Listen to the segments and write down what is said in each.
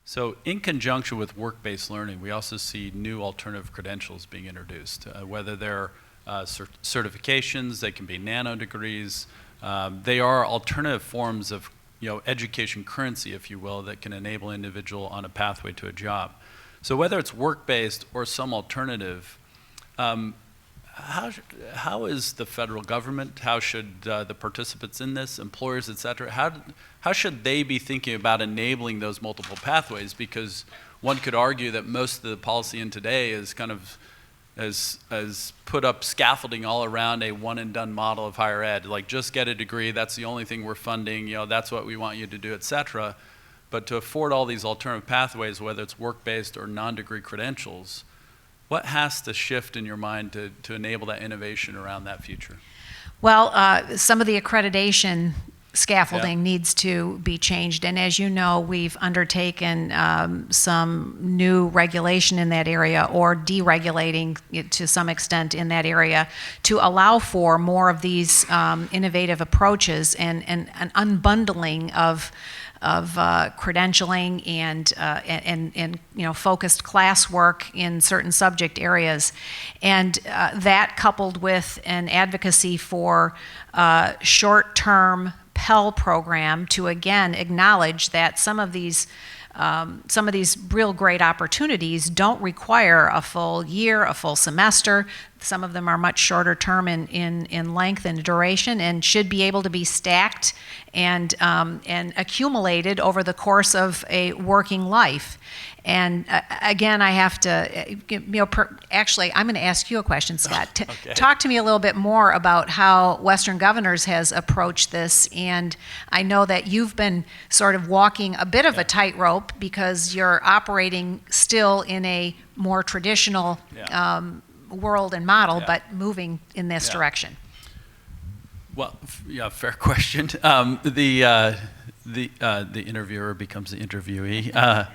So in conjunction with work-based learning, we also see new alternative credentials being introduced, whether they're certifications, they can be nano degrees. They are alternative forms of education currency, if you will, that can enable an individual on a pathway to a job. So whether it's work-based or some alternative, how is the federal government, how should the participants in this, employers, et cetera, how should they be thinking about enabling those multiple pathways? Because one could argue that most of the policy in today is kind of has put up scaffolding all around a one and done model of higher ed, like just get a degree, that's the only thing we're funding, that's what we want you to do, et cetera. But to afford all these alternative pathways, whether it's work-based or non-degree credentials, what has to shift in your mind to enable that innovation around that future? Well, some of the accreditation scaffolding needs to be changed. And as you know, we've undertaken some new regulation in that area, or deregulating it to some extent in that area, to allow for more of these innovative approaches and an unbundling of credentialing and focused classwork in certain subject areas, and that coupled with an advocacy for short-term Pell program to again acknowledge that some of these real great opportunities don't require a full year, a full semester. Some of them are much shorter term in length and duration, and should be able to be stacked and accumulated over the course of a working life. And again, I have to, actually, I'm going to ask you a question, Scott. Okay. Talk to me a little bit more about how Western Governors has approached this. And I know that you've been sort of walking a bit of a tightrope because you're operating still in a more traditional world and model, but moving in this direction. Well, fair question. The interviewer becomes the interviewee.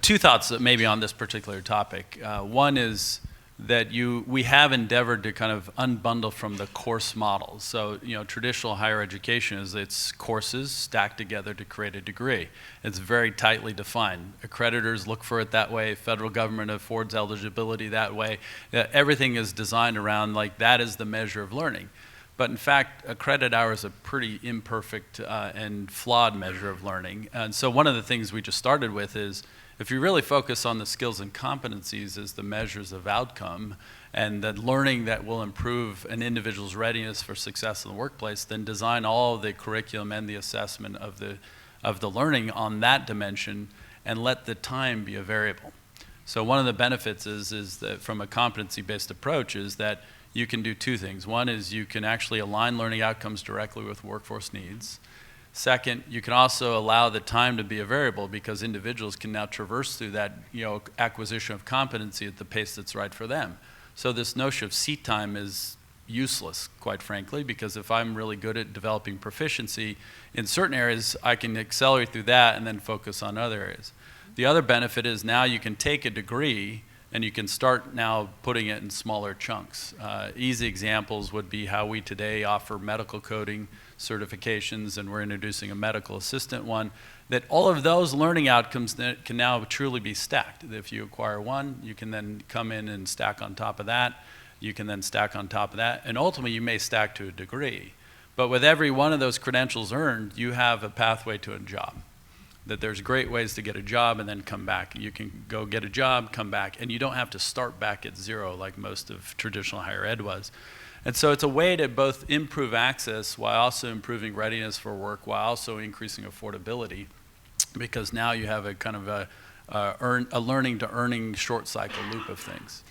Two thoughts maybe on this particular topic. One is that we have endeavored to kind of unbundle from the course model. So, traditional higher education is its courses stacked together to create a degree. It's very tightly defined. Accreditors look for it that way. Federal government affords eligibility that way. Everything is designed around that is the measure of learning. But in fact, a credit hour is a pretty imperfect and flawed measure of learning. And so one of the things we just started with is, if you really focus on the skills and competencies as the measures of outcome and the learning that will improve an individual's readiness for success in the workplace, then design all of the curriculum and the assessment of the learning on that dimension and let the time be a variable. So one of the benefits is that from a competency-based approach is that you can do two things. One is you can actually align learning outcomes directly with workforce needs. Second, you can also allow the time to be a variable because individuals can now traverse through that acquisition of competency at the pace that's right for them. So this notion of seat time is useless, quite frankly, because if I'm really good at developing proficiency in certain areas, I can accelerate through that and then focus on other areas. The other benefit is now you can take a degree and you can start now putting it in smaller chunks. Easy examples would be how we today offer medical coding certifications, and we're introducing a medical assistant one, that all of those learning outcomes that can now truly be stacked. If you acquire one, you can then come in and stack on top of that. You can then stack on top of that, and ultimately you may stack to a degree. But with every one of those credentials earned, you have a pathway to a job. That there's great ways to get a job and then come back. You can go get a job, come back, and you don't have to start back at zero like most of traditional higher ed was. And so it's a way to both improve access while also improving readiness for work, while also increasing affordability, because now you have a kind of a learning to earning short cycle loop of things.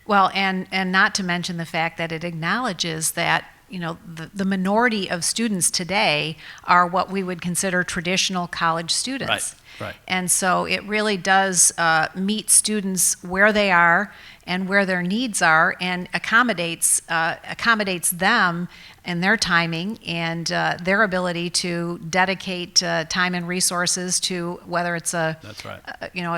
Well, and not to mention the fact that it acknowledges that the minority of students today are what we would consider traditional college students. Right. And so it really does meet students where they are and where their needs are, and accommodates them and their timing and their ability to dedicate time and resources to whether it's a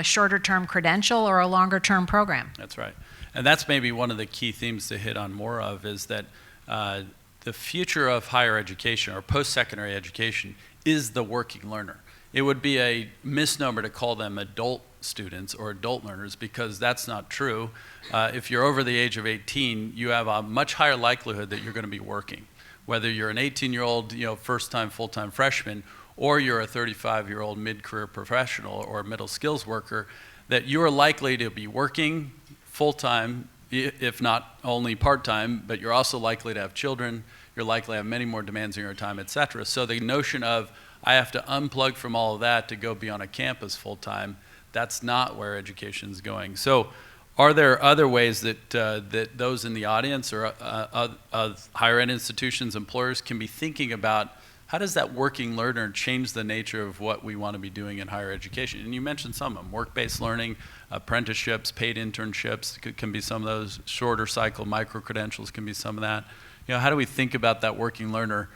shorter term credential or a longer term program. That's right. And that's maybe one of the key themes to hit on more of is that the future of higher education or post-secondary education is the working learner. it would be a misnomer to call them adult students or adult learners, because that's not true. If you're over the age of 18, you have a much higher likelihood that you're going to be working. Whether you're an 18-year-old, first-time, full-time freshman, or you're a 35-year-old mid-career professional or middle skills worker, that you're likely to be working full-time, if not only part-time, but you're also likely to have children, you're likely to have many more demands on your time, et cetera. So the notion of, I have to unplug from all of that to go be on a campus full-time, that's not where education is going. So are there other ways that, that those in the audience or higher ed institutions, employers can be thinking about, how does that working learner change the nature of what we want to be doing in higher education? And you mentioned some of them: work-based learning, apprenticeships, paid internships can be some of those. Shorter cycle micro-credentials can be some of that. How do we think about that working learner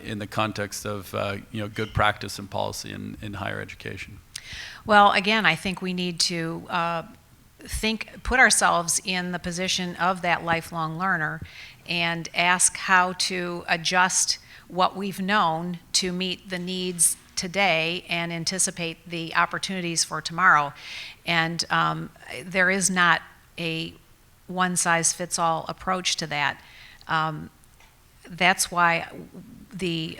in the context of good practice and policy in higher education? Well, again, I think we need to put ourselves in the position of that lifelong learner and ask how to adjust what we've known to meet the needs today and anticipate the opportunities for tomorrow. And there is not a one-size-fits-all approach to that. That's why the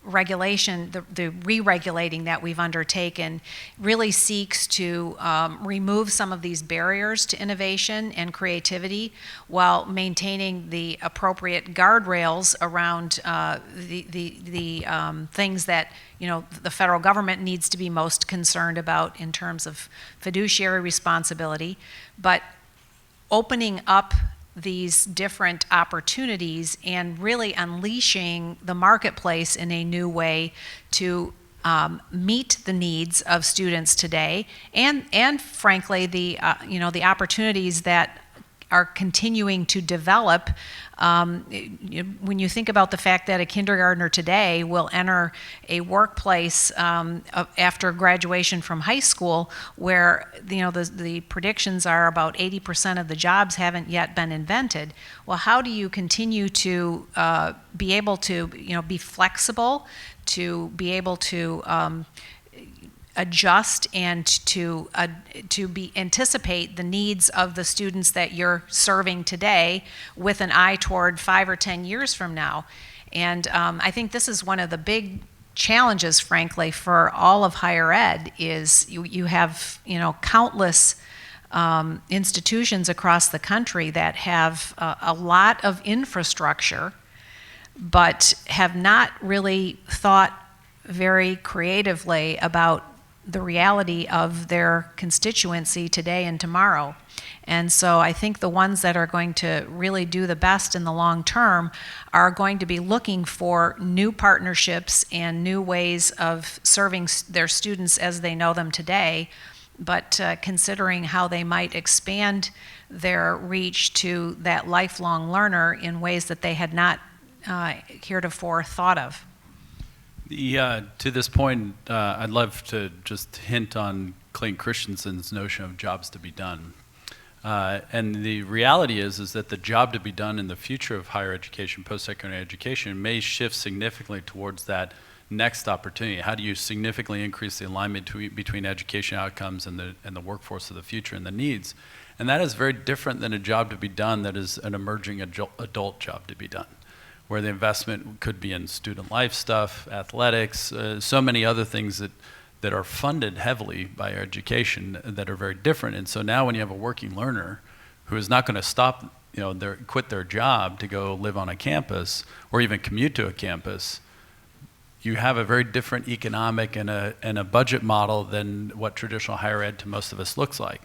regulation, the re-regulating that we've undertaken really seeks to remove some of these barriers to innovation and creativity while maintaining the appropriate guardrails around the things that the federal government needs to be most concerned about in terms of fiduciary responsibility, but opening up these different opportunities and really unleashing the marketplace in a new way to meet the needs of students today, and frankly the opportunities that are continuing to develop. When you think about the fact that a kindergartner today will enter a workplace after graduation from high school where the predictions are about 80% of the jobs haven't yet been invented. Well, how do you continue to be able to be flexible, to be able to adjust and to anticipate the needs of the students that you're serving today with an eye toward 5 or 10 years from now? And I think this is one of the big challenges, frankly, for all of higher ed. Is you have countless institutions across the country that have a lot of infrastructure, but have not really thought very creatively about the reality of their constituency today and tomorrow. And so I think the ones that are going to really do the best in the long term are going to be looking for new partnerships and new ways of serving their students as they know them today, but considering how they might expand their reach to that lifelong learner in ways that they had not heretofore thought of. To this point, I'd love to just hint on Clayton Christensen's notion of jobs to be done. And the reality is that the job to be done in the future of higher education, post-secondary education, may shift significantly towards that next opportunity. How do you significantly increase the alignment between education outcomes and the workforce of the future and the needs? And that is very different than a job to be done that is an emerging adult job to be done, where the investment could be in student life stuff, athletics, so many other things that are funded heavily by our education that are very different. And so now when you have a working learner who is not going to stop, quit their job to go live on a campus or even commute to a campus, you have a very different economic and a budget model than what traditional higher ed to most of us looks like.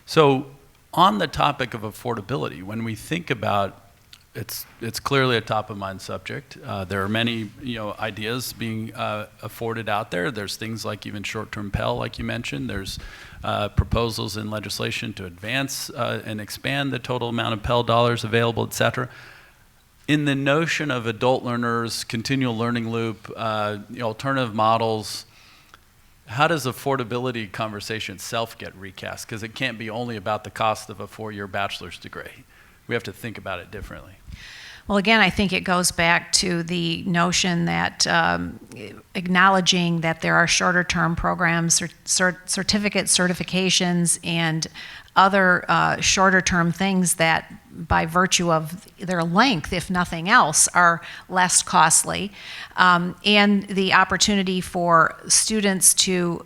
So on the topic of affordability, when we think about it's clearly a top-of-mind subject. There are many ideas being afforded out there. There's things like even short-term Pell, like you mentioned. There's proposals in legislation to advance and expand the total amount of Pell dollars available, et cetera. In the notion of adult learners, continual learning loop, alternative models, how does affordability conversation itself get recast? Because it can't be only about the cost of a 4-year bachelor's degree. We have to think about it differently. Well, again, I think it goes back to the notion that acknowledging that there are shorter term programs, certificate certifications, and other shorter term things that, by virtue of their length, if nothing else, are less costly, and the opportunity for students to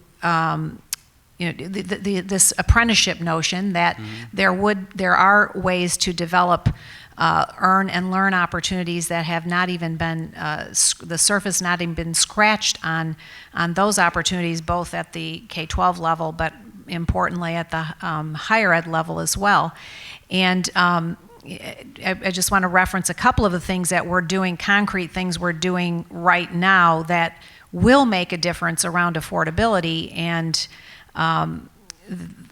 this apprenticeship notion that there are ways to develop earn and learn opportunities that have not even been the surface not even been scratched on those opportunities, both at the K-12 level, but importantly at the higher ed level as well. And I just want to reference a couple of the things that we're doing, concrete things we're doing right now that will make a difference around affordability. And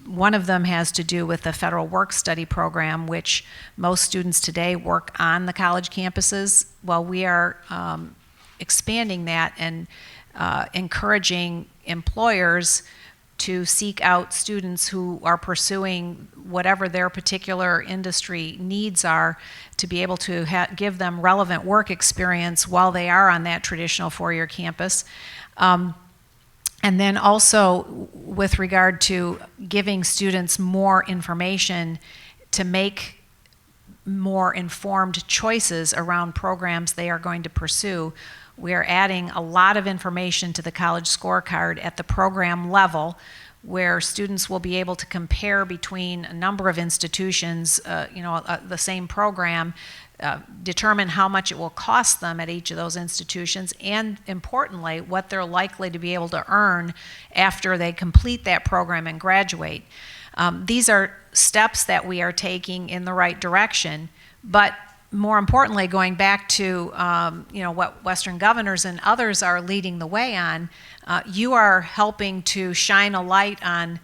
one of them has to do with the federal work-study program, which most students today work on the college campuses. Well, we are expanding that and encouraging employers to seek out students who are pursuing whatever their particular industry needs are, to be able to give them relevant work experience while they are on that traditional four-year campus. And then also with regard to giving students more information to make more informed choices around programs they are going to pursue, we are adding a lot of information to the college scorecard at the program level, where students will be able to compare between a number of institutions, the same program, determine how much it will cost them at each of those institutions, and importantly, what they're likely to be able to earn after they complete that program and graduate. These are steps that we are taking in the right direction, but more importantly, going back to what Western governors and others are leading the way on, you are helping to shine a light on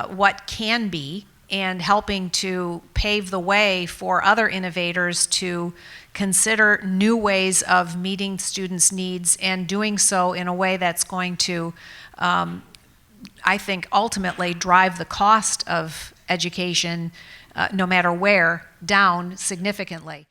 what can be, and helping to pave the way for other innovators to consider new ways of meeting students' needs, and doing so in a way that's going to, I think, ultimately drive the cost of education, no matter where, down significantly.